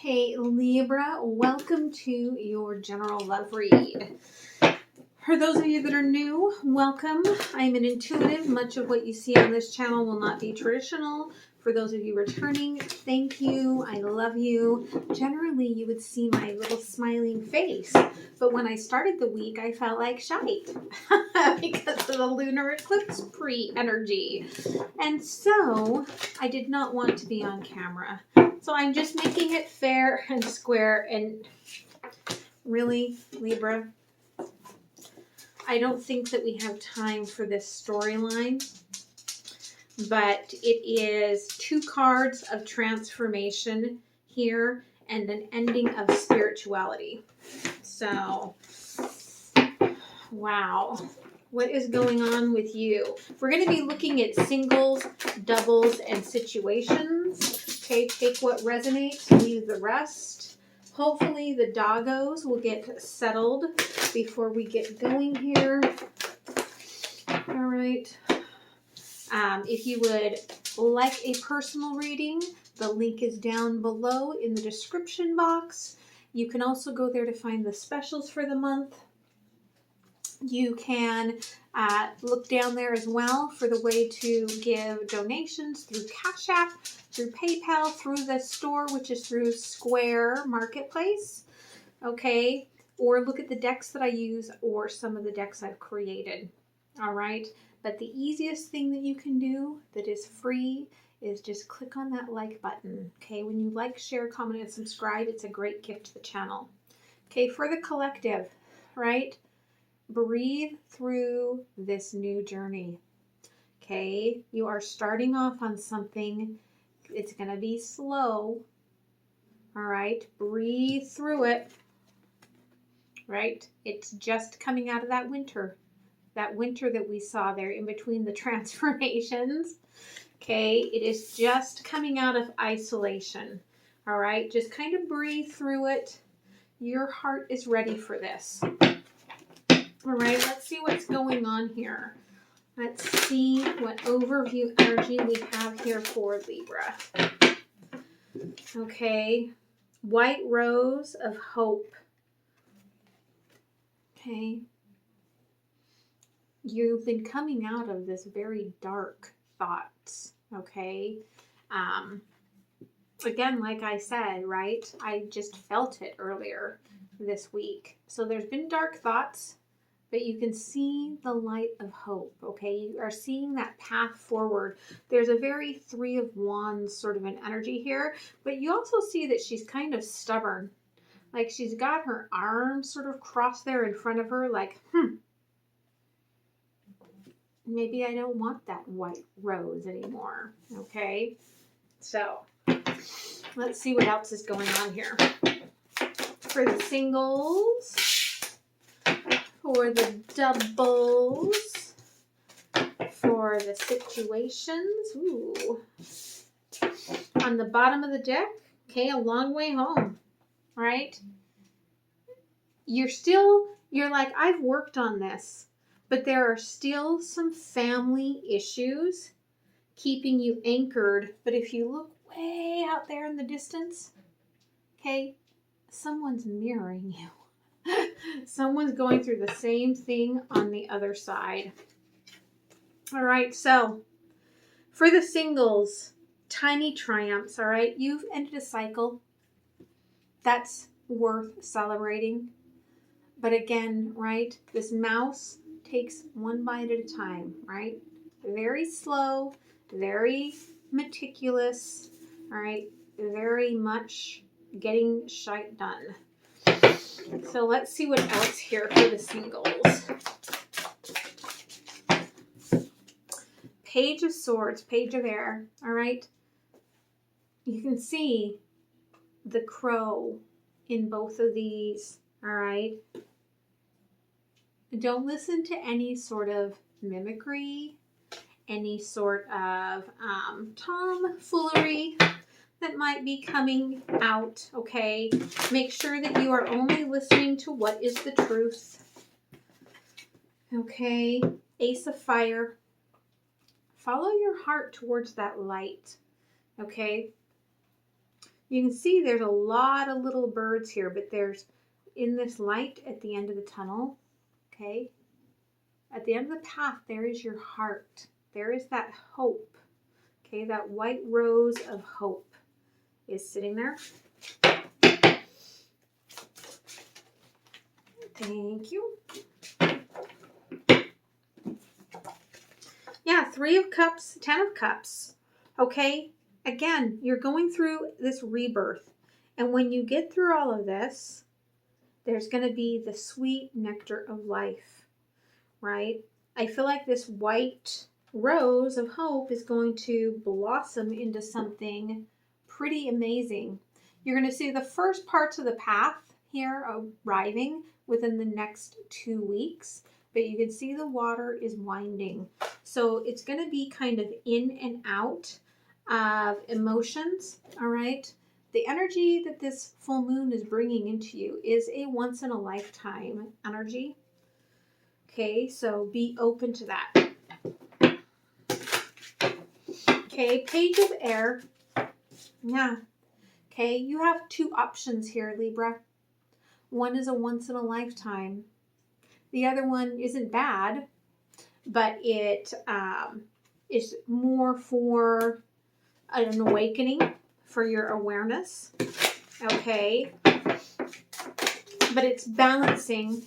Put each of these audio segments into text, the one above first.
Hey Libra, welcome to your general love read. For those of you that are new, welcome. I'm an intuitive. Much of what you see on this channel will not be traditional. For those of you returning, thank you. I love you. Generally, you would see my little smiling face. But when I started the week, I felt like shite because of the lunar eclipse pre-energy. And so I did not want to be on camera. So I'm just making it fair and square. And really, Libra, I don't think that we have time for this storyline, but it is 2 cards of transformation here and an ending of spirituality. So, wow. What is going on with you? We're going to be looking at singles, doubles, and situations. Okay, take what resonates, leave the rest. Hopefully the doggos will get settled before we get going here. All right. If you would like a personal reading, the link is down below in the description box. You can also go there to find the specials for the month. You can look down there as well for the way to give donations through CashApp, through PayPal, through the store, which is through Square Marketplace. Okay. Or look at the decks that I use or some of the decks I've created. All right. But the easiest thing that you can do that is free is just click on that like button. Okay. When you like, share, comment, and subscribe, it's a great gift to the channel. Okay. For the collective, right? Breathe through this new journey. Okay. You are starting off on something. It's going to be slow. All right. Breathe through it. Right? It's just coming out of that winter that we saw there in between the transformations. Okay, it is just coming out of isolation. All right, just kind of breathe through it. Your heart is ready for this. All right, let's see what's going on here. Let's see what overview energy we have here for Libra. Okay, white rose of hope. Okay. You've been coming out of this very dark thoughts, okay? Again, like I said, right? I just felt it earlier this week. So there's been dark thoughts, but you can see the light of hope, okay? You are seeing that path forward. There's a very 3 of Wands sort of an energy here, but you also see that she's kind of stubborn. Like she's got her arms sort of crossed there in front of her, like, maybe I don't want that white rose anymore. Okay. So let's see what else is going on here. For the singles, for the doubles, for the situations. Ooh. On the bottom of the deck, okay, a long way home, right? You're like, I've worked on this. But there are still some family issues keeping you anchored. But if you look way out there in the distance, okay, someone's mirroring you. Someone's going through the same thing on the other side. All right, so for the singles, tiny triumphs, all right? You've ended a cycle. That's worth celebrating. But again, right, this mouse takes one bite at a time, right? Very slow, very meticulous, all right? Very much getting shite done. So let's see what else here for the singles. Page of Swords, Page of Air, all right? You can see the crow in both of these, all right? Don't listen to any sort of mimicry, any sort of tomfoolery that might be coming out, okay? Make sure that you are only listening to what is the truth. Okay, Ace of Fire. Follow your heart towards that light, okay? You can see there's a lot of little birds here, but there's in this light at the end of the tunnel, okay? At the end of the path, there is your heart. There is that hope, okay? That white rose of hope is sitting there. Thank you. Yeah, 3 of Cups, 10 of Cups, okay? Again, you're going through this rebirth. And when you get through all of this, there's going to be the sweet nectar of life, right? I feel like this white rose of hope is going to blossom into something pretty amazing. You're going to see the first parts of the path here arriving within the next 2 weeks, but you can see the water is winding. So it's going to be kind of in and out of emotions, all right? The energy that this full moon is bringing into you is a once in a lifetime energy. Okay, so be open to that. Okay, Page of Air. Yeah. Okay, you have 2 options here, Libra. One is a once in a lifetime. The other one isn't bad, but it is more for an awakening, for your awareness. Okay, but it's balancing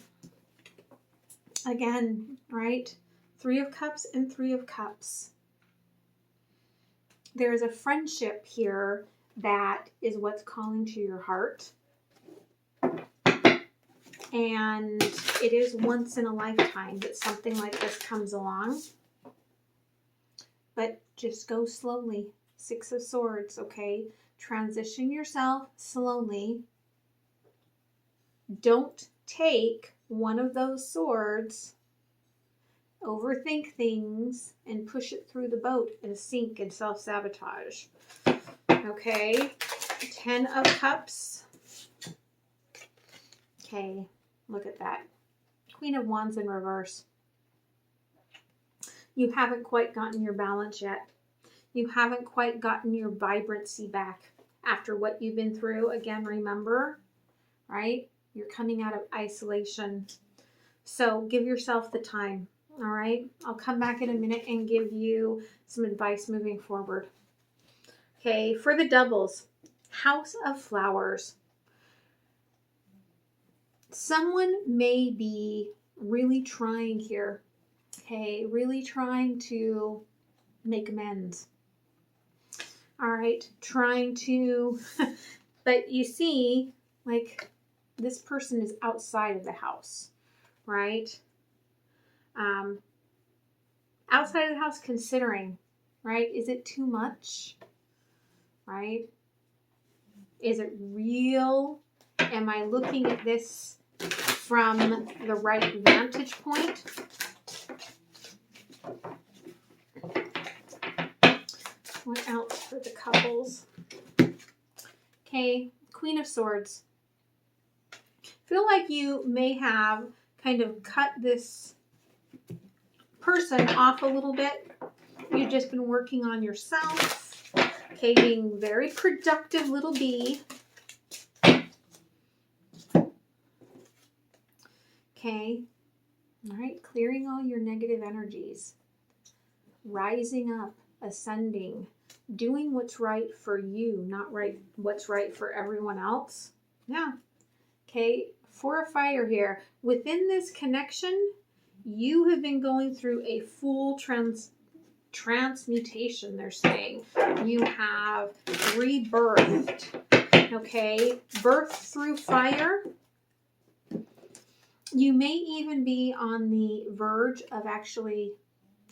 again, right? 3 of Cups and 3 of Cups. There is a friendship here that is what's calling to your heart. And it is once in a lifetime that something like this comes along. But just go slowly. 6 of Swords, okay? Transition yourself slowly. Don't take one of those swords, overthink things, and push it through the boat and sink and self-sabotage. Okay? 10 of Cups. Okay, look at that. Queen of Wands in reverse. You haven't quite gotten your balance yet. You haven't quite gotten your vibrancy back after what you've been through. Again, remember, right? You're coming out of isolation. So give yourself the time, all right? I'll come back in a minute and give you some advice moving forward. Okay, for the doubles, House of Flowers. Someone may be really trying here, okay? Really trying to make amends. All right, trying to, but you see, like, this person is outside of the house, right? Outside of the house, considering, right? Is it too much, right? Is it real? Am I looking at this from the right vantage point? What else for the couples? Okay, Queen of Swords. Feel like you may have kind of cut this person off a little bit. You've just been working on yourself. Okay, being very productive little bee. Okay, all right, clearing all your negative energies. Rising up, ascending, doing what's right for you, not what's right for everyone else. Yeah. Okay, for a fire here. Within this connection, you have been going through a full transmutation, they're saying. You have rebirthed. Okay, birth through fire. You may even be on the verge of actually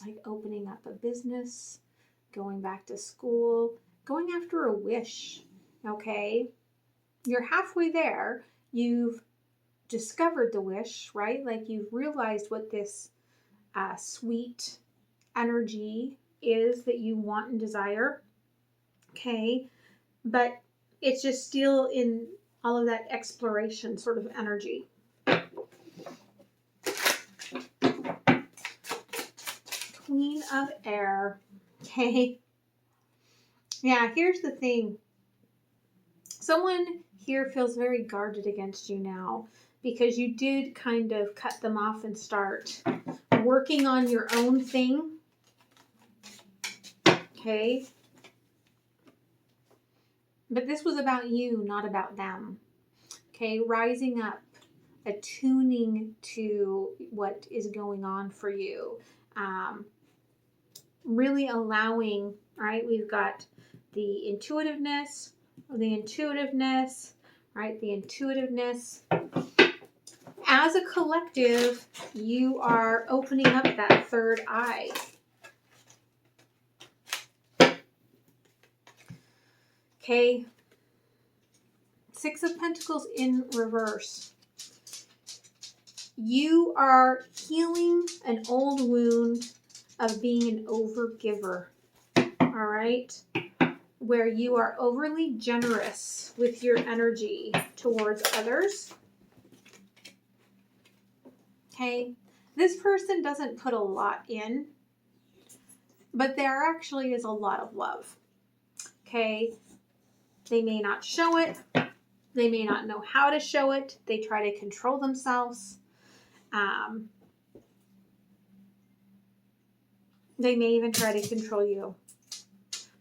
like opening up a business, going back to school, going after a wish, okay? You're halfway there. You've discovered the wish, right? Like you've realized what this sweet energy is that you want and desire, okay? But it's just still in all of that exploration sort of energy. Queen of Air. Okay. Yeah, here's the thing. Someone here feels very guarded against you now because you did kind of cut them off and start working on your own thing. Okay. But this was about you, not about them. Okay. Rising up, attuning to what is going on for you. Really allowing, right? We've got the intuitiveness, right? The intuitiveness. As a collective, you are opening up that third eye. Okay. Six of Pentacles in reverse. You are healing an old wound of being an overgiver. All right. Where you are overly generous with your energy towards others. Okay. This person doesn't put a lot in, but there actually is a lot of love. Okay. They may not show it. They may not know how to show it. They try to control themselves. They may even try to control you.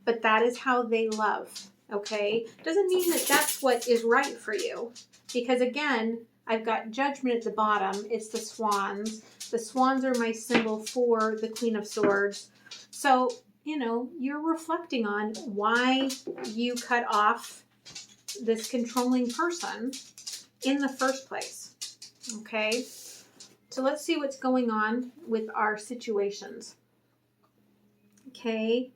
But that is how they love. Okay. Doesn't mean that that's what is right for you. Because again, I've got Judgment at the bottom. It's the swans. The swans are my symbol for the Queen of Swords. So, you know, you're reflecting on why you cut off this controlling person in the first place. Okay. So let's see what's going on with our situations. Okay.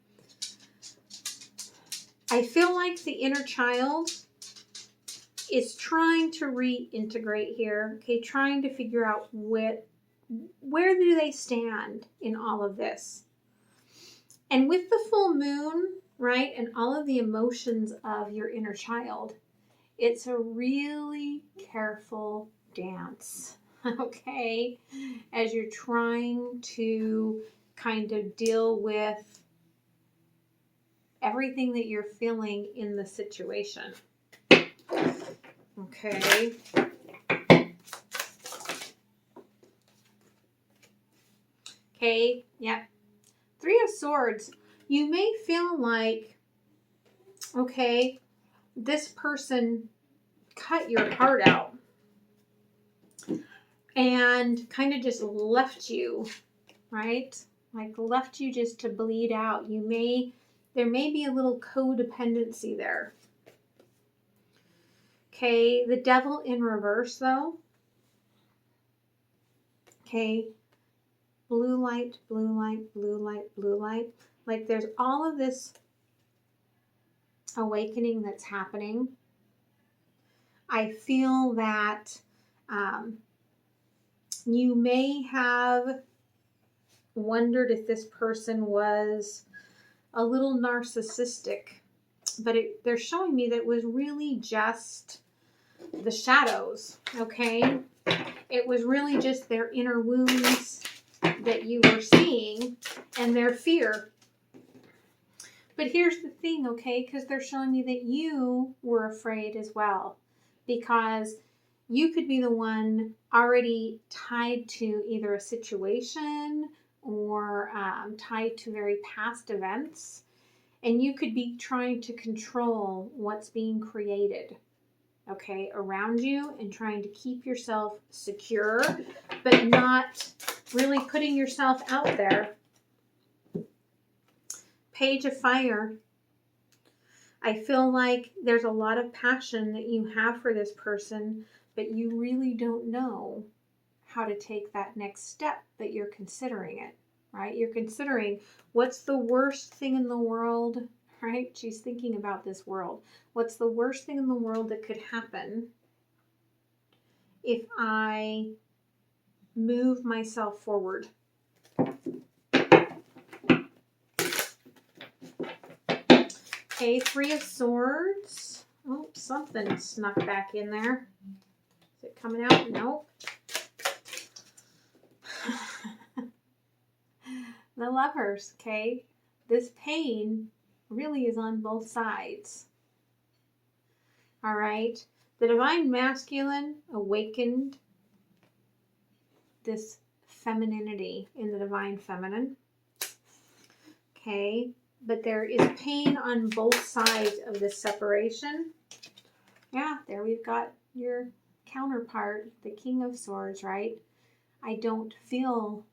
I feel like the inner child is trying to reintegrate here. Okay. Trying to figure out where do they stand in all of this. And with the full moon, right, and all of the emotions of your inner child, it's a really careful dance, okay, as you're trying to kind of deal with everything that you're feeling in the situation. Okay. Okay, yep. Three of Swords. You may feel like, okay, this person cut your heart out and kind of just left you, right? Like left you just to bleed out. There may be a little codependency there. Okay, the Devil in reverse though. Okay, blue light, blue light, blue light, blue light. Like there's all of this awakening that's happening. I feel that you may have wondered if this person was a little narcissistic, but they're showing me that it was really just the shadows, okay? It was really just their inner wounds that you were seeing and their fear. But here's the thing, okay? Because they're showing me that you were afraid as well, because you could be the one already tied to either a situation or tied to very past events. And you could be trying to control what's being created, okay, around you and trying to keep yourself secure, but not really putting yourself out there. Page of Fire. I feel like there's a lot of passion that you have for this person, but you really don't know how to take that next step that you're considering it, right? You're considering what's the worst thing in the world, right? She's thinking about this world. What's the worst thing in the world that could happen if I move myself forward? Okay, Three of Swords. Oh, something snuck back in there. Is it coming out? Nope. The Lovers, okay? This pain really is on both sides. All right. The divine masculine awakened this femininity in the divine feminine. Okay. But there is pain on both sides of this separation. Yeah, there we've got your counterpart, the King of Swords, right? I don't feel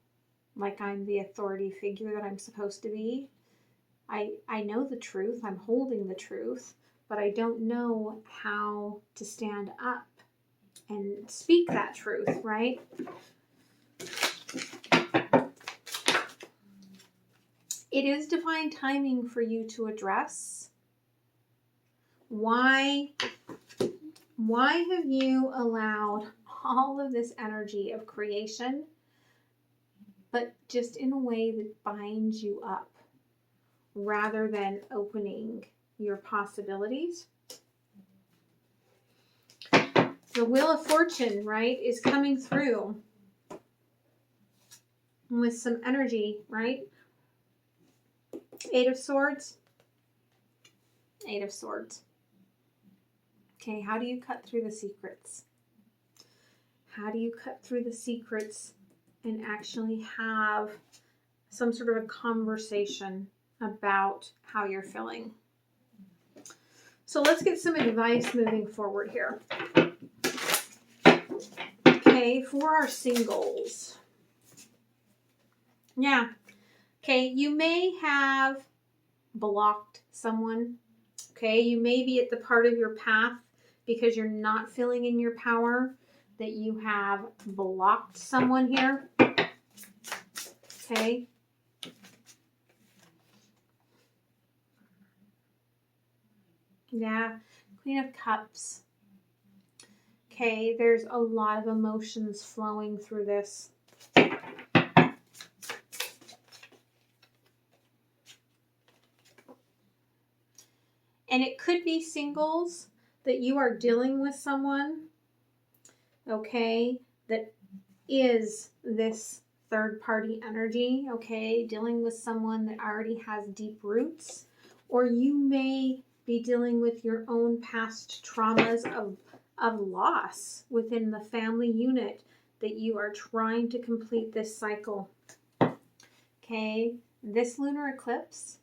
like I'm the authority figure that I'm supposed to be. I know the truth. I'm holding the truth, but I don't know how to stand up and speak that truth, right? It is divine timing for you to address why have you allowed all of this energy of creation, but just in a way that binds you up rather than opening your possibilities? The Wheel of Fortune, right, is coming through with some energy, right? Eight of Swords. Eight of Swords. Okay, how do you cut through the secrets? How do you cut through the secrets and actually have some sort of a conversation about how you're feeling? So let's get some advice moving forward here. Okay, for our singles. Yeah. Okay, you may have blocked someone. Okay, you may be at the part of your path because you're not feeling in your power that you have blocked someone here. Okay. Yeah, Queen of Cups. Okay, there's a lot of emotions flowing through this. And it could be singles that you are dealing with someone, okay, that is this third party energy, okay, dealing with someone that already has deep roots, or you may be dealing with your own past traumas of loss within the family unit that you are trying to complete this cycle. Okay, this lunar eclipse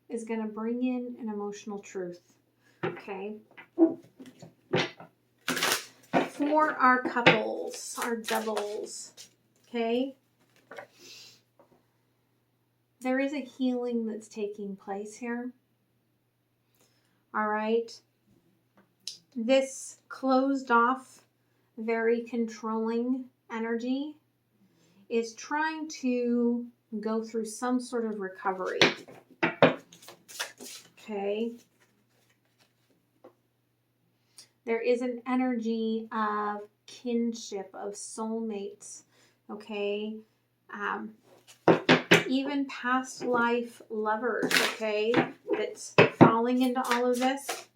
is going to bring in an emotional truth. Okay. For our couples, our doubles, okay, there is a healing that's taking place here. All right. This closed off, very controlling energy is trying to go through some sort of recovery. Okay. There is an energy of kinship, of soulmates. Okay. Even past life lovers, okay, that's falling into all of this.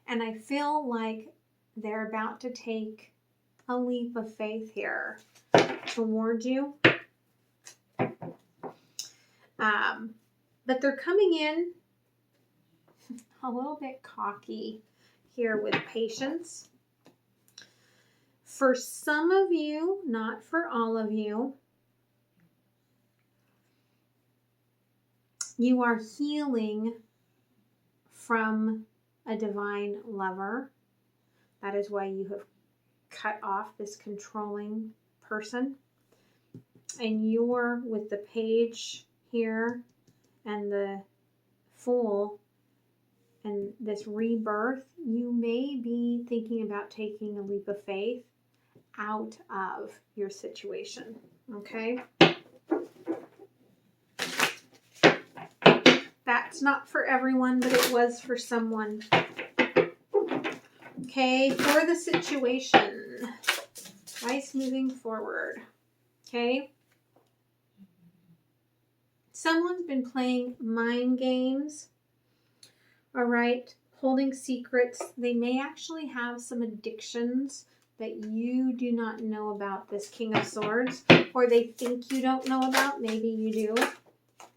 And I feel like they're about to take a leap of faith here towards you. But they're coming in a little bit cocky here with patience. For some of you, not for all of you, you are healing from a divine lover. That is why you have cut off this controlling person. And you're with the page here and the Fool and this rebirth, you may be thinking about taking a leap of faith out of your situation. Okay? That's not for everyone, but it was for someone. Okay, for the situation. Advice moving forward. Okay? Someone's been playing mind games. All right, holding secrets. They may actually have some addictions that you do not know about, this King of Swords, or they think you don't know about. Maybe you do.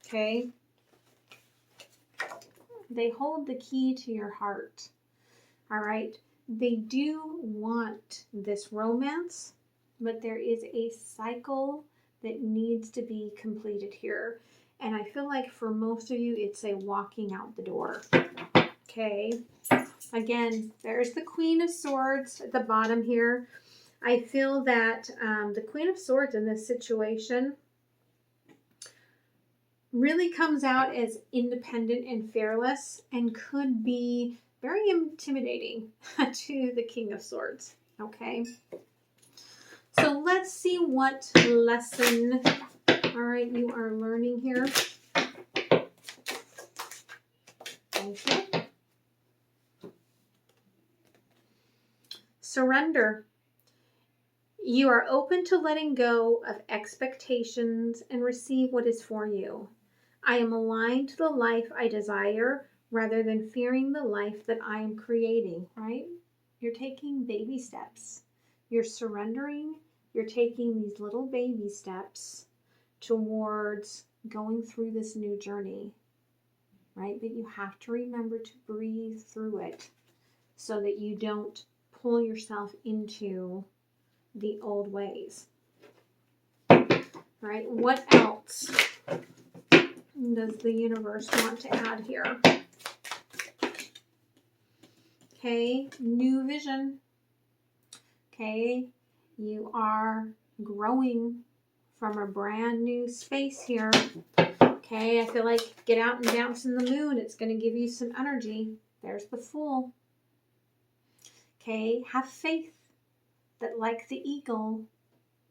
Okay. They hold the key to your heart. All right. They do want this romance, but there is a cycle that needs to be completed here. And I feel like for most of you, it's a walking out the door. Okay. Again, there's the Queen of Swords at the bottom here. I feel that the Queen of Swords in this situation really comes out as independent and fearless and could be very intimidating to the King of Swords. Okay. So let's see what lesson, all right, you are learning here. Okay. Surrender. You are open to letting go of expectations and receive what is for you. I am aligned to the life I desire rather than fearing the life that I am creating, right? You're taking baby steps. You're surrendering. You're taking these little baby steps towards going through this new journey, right? But you have to remember to breathe through it so that you don't pull yourself into the old ways. Right? What else does the universe want to add here? Okay, new vision. Okay, you are growing from a brand new space here. Okay, I feel like get out and bounce in the moon. It's going to give you some energy. There's the Fool. Okay, have faith that like the eagle,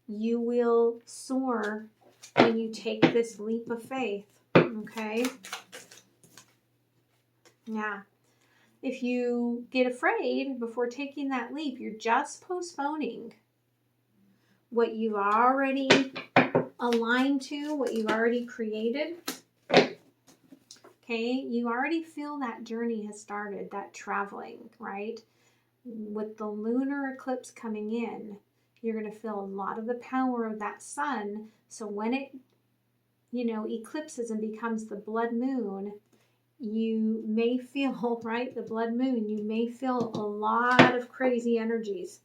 you will soar when you take this leap of faith. Okay? Yeah. If you get afraid before taking that leap, you're just postponing what you've already aligned to, what you've already created. Okay? You already feel that journey has started, that traveling, right? With the lunar eclipse coming in, you're going to feel a lot of the power of that sun. So when it, eclipses and becomes the blood moon, you may feel, right, the blood moon, you may feel a lot of crazy energies.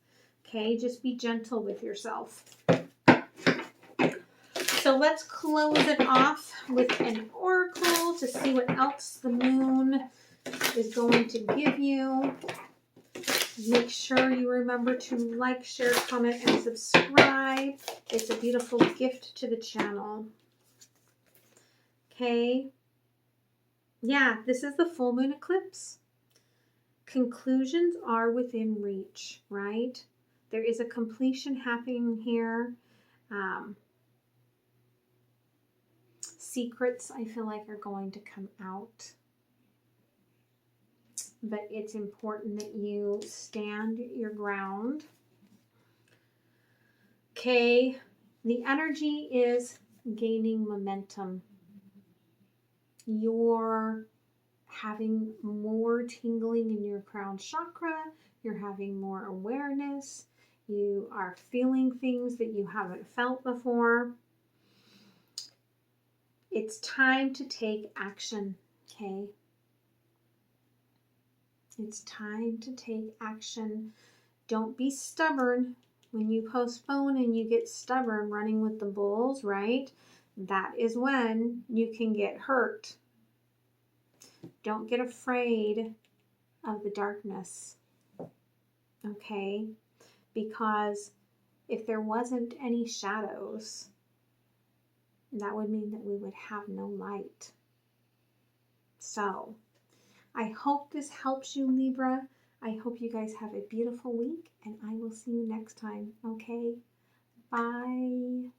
Okay, just be gentle with yourself. So let's close it off with an oracle to see what else the moon is going to give you. Make sure you remember to like, share, comment, and subscribe. It's a beautiful gift to the channel. Okay. Yeah, this is the full moon eclipse. Conclusions are within reach, right? There is a completion happening here. Secrets, I feel like, are going to come out. But it's important that you stand your ground. Okay, the energy is gaining momentum. You're having more tingling in your crown chakra. You're having more awareness. You are feeling things that you haven't felt before. It's time to take action, okay? It's time to take action. Don't be stubborn. When you postpone and you get stubborn running with the bulls, right? That is when you can get hurt. Don't get afraid of the darkness, okay? Because if there wasn't any shadows, that would mean that we would have no light. So, I hope this helps you, Libra. I hope you guys have a beautiful week, and I will see you next time, okay? Bye.